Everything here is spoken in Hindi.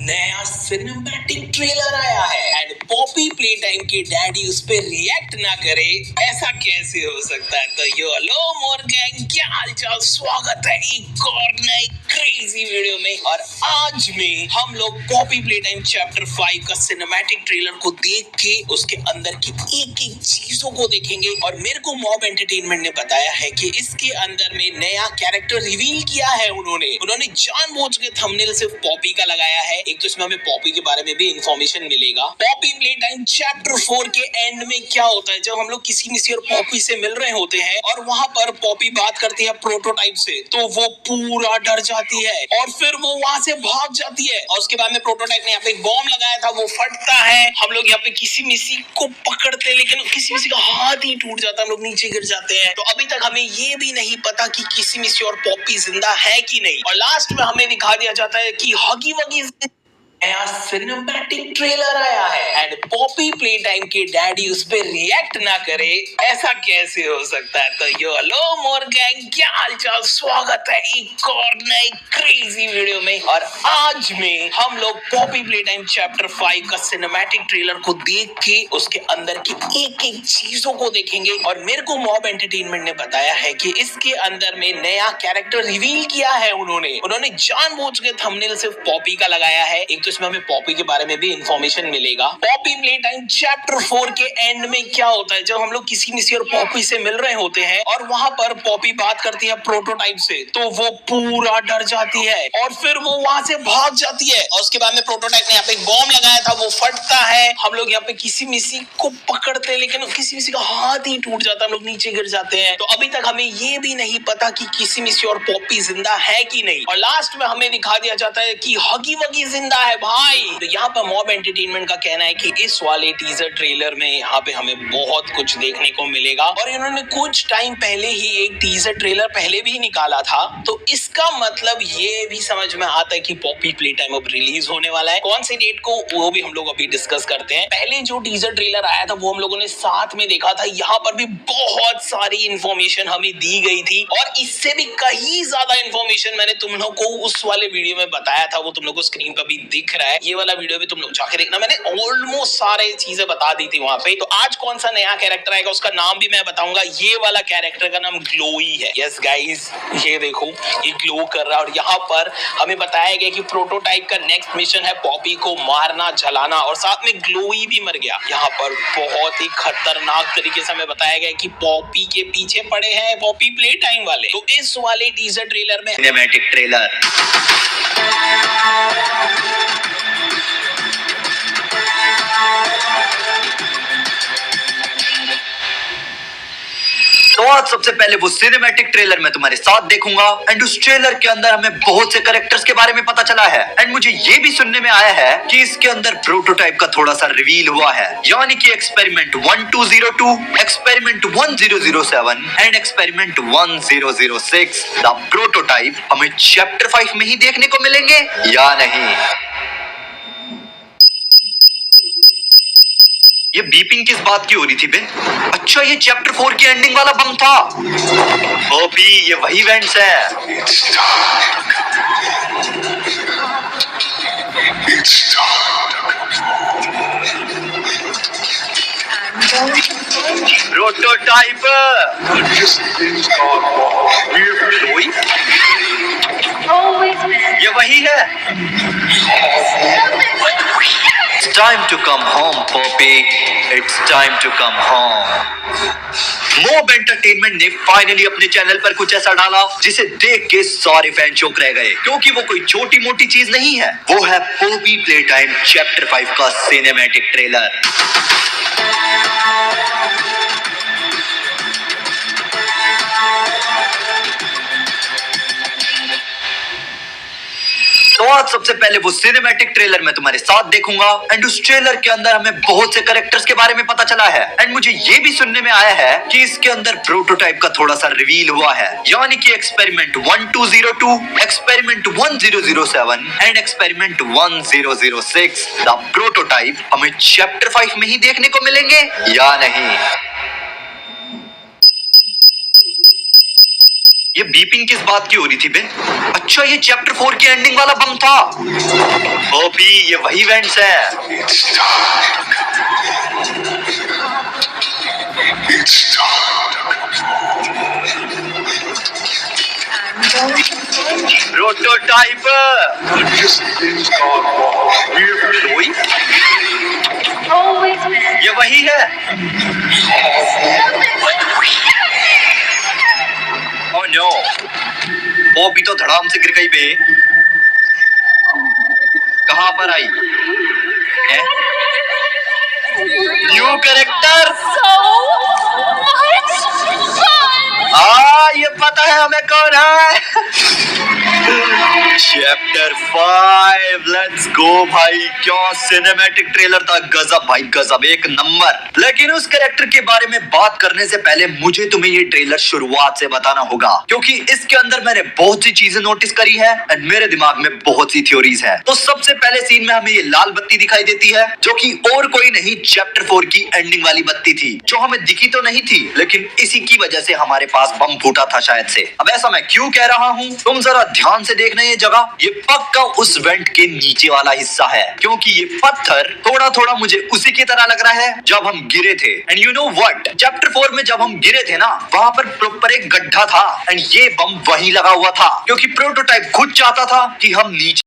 नया सिनेमैटिक ट्रेलर आया है एंड पॉपी प्ले टाइम के डैडी उस पे रिएक्ट ना करे, ऐसा कैसे हो सकता है। तो यो हेलो मोर गैंग, क्या हालचाल, स्वागत है एक और नए क्रेजी वीडियो में। और आज में हम लोग पॉपी प्ले टाइम चैप्टर 5 का सिनेमैटिक ट्रेलर को देख के उसके अंदर की एक एक चीजों को देखेंगे। और मेरे को मॉब एंटरटेनमेंट ने बताया है कि इसके अंदर में नया कैरेक्टर रिवील किया है उन्होंने जानबूझ के थंबनेल सिर्फ पॉपी का लगाया है। एक तो इसमें हमें पॉपी के बारे में भी इंफॉर्मेशन मिलेगा। पॉपी प्ले टाइम चैप्टर 4 के एंड में क्या होता है, जब हम लोग किसी मिसी और पॉपी से मिल रहे होते हैं और वहां पर पॉपी बात करती है प्रोटोटाइप से, तो वो पूरा डर जाती है और फिर वो वहां से भाग जाती है। और उसके बाद में प्रोटोटाइप ने यहाँ पे एक बॉम्ब लगाया था, वो फटता है। हम लोग यहाँ पे किसी मिसी को पकड़ते, लेकिन किसी मिसी का हाथ ही टूट जाता है, हम लोग नीचे गिर जाते हैं। तो अभी तक हमें ये भी नहीं पता कि किसी मिसी और पॉपी जिंदा है कि नहीं। और लास्ट में हमें दिखा दिया जाता है कि हगी वगी नया सिनेमैटिक ट्रेलर आया है एंड पॉपी प्ले टाइम के डैडी उस पे रिएक्ट ना करे, ऐसा कैसे हो सकता है। तो यो हेलो मोर गैंग, क्या हालचाल, स्वागत है एक और नए क्रेजी वीडियो में। और आज में हम लोग पॉपी प्ले टाइम चैप्टर 5 का सिनेमैटिक ट्रेलर को देख के उसके अंदर की एक एक चीजों को देखेंगे। और मेरे को मॉब एंटरटेनमेंट ने बताया है कि इसके अंदर में नया कैरेक्टर रिवील किया है उन्होंने जानबूझ के थंबनेल सिर्फ पॉपी का लगाया है। एक इसमें हमें पॉपी के बारे में भी इंफॉर्मेशन मिलेगा। पॉपी प्ले टाइम चैप्टर 4 के एंड में क्या होता है, जब हम लोग किसी मिसी और पॉपी से मिल रहे होते हैं और वहां पर पॉपी बात करती है प्रोटोटाइप से, तो वो पूरा डर जाती है और फिर वो वहां से भाग जाती है। और उसके बाद में प्रोटोटाइप ने यहाँ पे एक बॉम्ब लगाया था, वो फटता है। हम लोग यहाँ पे किसी मिसी को पकड़ते, लेकिन किसी मिसी का हाथ ही टूट जाता है, हम लोग नीचे गिर जाते हैं। तो अभी तक हमें ये भी नहीं पता कि किसी मिसी और पॉपी जिंदा है कि नहीं। और लास्ट में हमें दिखा दिया जाता है कि हगी वगी जिंदा है भाई। तो यहाँ पर मॉब एंटरटेनमेंट का कहना है कि इस वाले टीजर ट्रेलर में यहाँ पे हमें बहुत कुछ देखने को मिलेगा। और इन्होंने कुछ टाइम पहले ही एक टीजर ट्रेलर पहले भी निकाला था, तो इसका मतलब ये भी समझ में आता है कि पॉपी प्ले टाइम अब रिलीज होने वाला है। कौन सी डेट को, वो भी हम लोग अभी डिस्कस करते हैं। पहले जो टीजर ट्रेलर आया था वो हम लोगों ने साथ में देखा था, यहाँ पर भी बहुत सारी इंफॉर्मेशन हमें दी गई थी और इससे भी कहीं ज्यादा इंफॉर्मेशन मैंने तुम लोग को उस वाले वीडियो में बताया था, वो तुम लोग को स्क्रीन पर भी दिख रहा है। ये वाला वीडियो भी तुम लोग जाके देखना, मैंने ऑलमोस्ट सारे चीजें बता दी थी वहां पे। तो आज कौन सा नया कैरेक्टर आएगा उसका नाम भी मैं बताऊंगा। ये वाला कैरेक्टर का नाम ग्लोई है। यस गाइस, ये देखो ये ग्लो कर रहा है। और यहाँ पर हमें बताया गया कि प्रोटोटाइप का नेक्स्ट मिशन है पॉपी को मारना, जलाना, और साथ में ग्लोई भी मर गया। यहाँ पर बहुत ही खतरनाक तरीके से हमें बताया गया कि पॉपी के पीछे पड़े हैं पॉपी प्ले टाइम वाले। तो इस वाले टीजर ट्रेलर में सिनेमैटिक ट्रेलर तो आज सबसे पहले वो सिनेमैटिक ट्रेलर मैं तुम्हारे साथ देखूंगा एंड उस ट्रेलर के अंदर हमें बहुत से कैरेक्टर्स के बारे में पता चला है एंड मुझे ये भी सुनने में आया है कि इसके अंदर प्रोटोटाइप का थोड़ा सा रिवील हुआ है, यानी कि experiment 1202, experiment 1007 and experiment 1006 the prototype हमें चैप्टर 5 में ही देखने को मिलेंगे या नहीं। ये बीपिंग किस बात की हो रही थी बे? अच्छा, ये चैप्टर 4 की एंडिंग वाला बम था। ओपी, ये वही इवेंट्स है। प्रोटोटाइप ये वही है। It's time to come home, Poppy. It's time to come home. Mob entertainment ने फाइनली अपने चैनल पर कुछ ऐसा डाला जिसे देख के सारे फैन चौंक रह गए, क्योंकि वो कोई छोटी मोटी चीज नहीं है, वो है पॉपी प्ले टाइम चैप्टर 5 का सिनेमैटिक ट्रेलर। तो आज सबसे पहले वो सिनेमैटिक ट्रेलर मैं तुम्हारे साथ देखूंगा एंड उस ट्रेलर के अंदर हमें बहुत से कैरेक्टर्स के बारे में पता चला है एंड मुझे ये भी सुनने में आया है कि इसके अंदर प्रोटोटाइप का थोड़ा सा रिवील हुआ है, यानी कि experiment 1202, experiment 1007 and experiment 1006 the prototype हमें चैप्टर 5 में ही देखने को मिलेंगे या नहीं। ये बीपिंग किस बात की हो रही थी बे? अच्छा ये चैप्टर 4 की एंडिंग वाला बम था। ओपी ये वही इवेंट्स है। प्रोटोटाइप ये वही है। ओह नो, ओपी तो धड़ाम से गिर गई बे। कहां पर आई? New character. ये पता है हमें कौन है। चैप्टर 5 लेट्स गो भाई। क्या सिनेमैटिक ट्रेलर था, गजब भाई गजब, एक नंबर। लेकिन उस कैरेक्टर के बारे में बात करने से पहले मुझे तुम्हें ये ट्रेलर शुरुआत से बताना होगा, क्योंकि इसके अंदर मैंने बहुत सी चीजें नोटिस करी है एंड मेरे दिमाग में बहुत सी थ्योरीज है। तो सबसे पहले सीन में हमें ये लाल बत्ती दिखाई देती है, जो कि और कोई नहीं चैप्टर 4 की एंडिंग वाली बत्ती थी, जो हमें दिखी तो नहीं थी, लेकिन इसी की वजह से हमारे पास बम फूटा था शायद से। अब ऐसा मैं क्यों कह रहा हूँ, तुम जरा ध्यान से देखना ये जगह। ये पक्का उस वेंट के नीचे वाला हिस्सा है, क्योंकि ये पत्थर थोड़ा थोड़ा मुझे उसी की तरह लग रहा है जब हम गिरे थे। And you know what, chapter 4 में जब हम गिरे थे ना, वहां पर प्रॉपर एक गड्ढा था एंड ये बम वहीं लगा हुआ था, क्योंकि प्रोटोटाइप खुद चाहता था कि हम नीचे